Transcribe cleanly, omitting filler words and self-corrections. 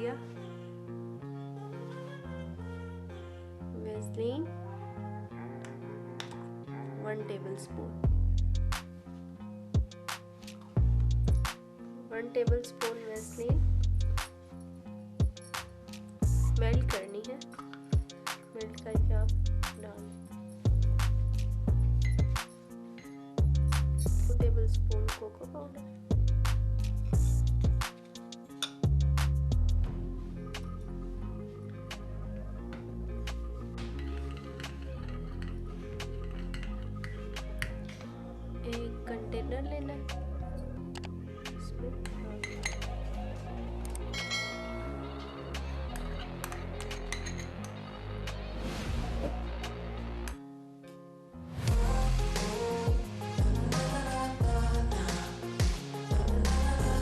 लिया। Vaseline 1 tablespoon, 1 tablespoon Vaseline melt करनी है। मेल्ट करके आप डाल 2 टेबलस्पून कोको पाउडर,